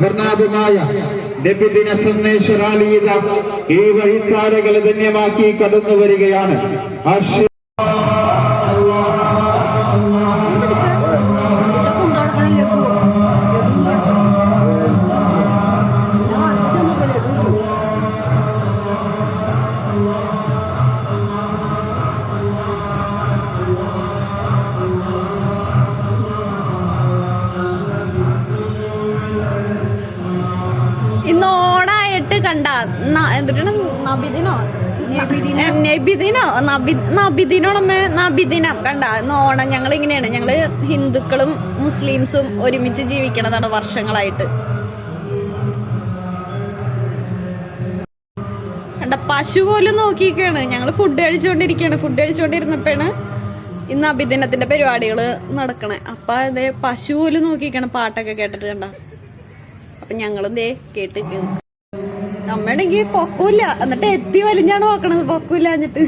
വർണ്ണാഭമായ നബിദിന സന്ദേശ റാലിയിത ഈ വഴിത്താരകളെ ധന്യമാക്കി കടന്നു വരികയാണ്. ഇന്ന് ഓണായിട്ട് കണ്ട എന്തിനാണ് നബിദിനം കണ്ട ഇന്ന് ഓണം. ഞങ്ങൾ ഇങ്ങനെയാണ്, ഞങ്ങള് ഹിന്ദുക്കളും മുസ്ലിംസും ഒരുമിച്ച് ജീവിക്കണതാണ് വർഷങ്ങളായിട്ട്. കണ്ട പശു പോലും നോക്കിയിരിക്കാണ്. ഞങ്ങള് ഫുഡ് കഴിച്ചുകൊണ്ടിരുന്നപ്പോഴാണ് ഇന്ന് നബിദിനത്തിന്റെ പരിപാടികള് നടക്കണേ. അപ്പൊ അതേ പശു പോലും നോക്കിയിരിക്കണം പാട്ടൊക്കെ കേട്ടിട്ട് കണ്ട. അപ്പൊ ഞങ്ങളും ദേ കേട്ട് അമ്മയാണെങ്കിൽ പൊക്കൂല്ല, എന്നിട്ട് എത്തി വലിഞ്ഞാണ് നോക്കണത്, പൊക്കൂല്ല എന്നിട്ട്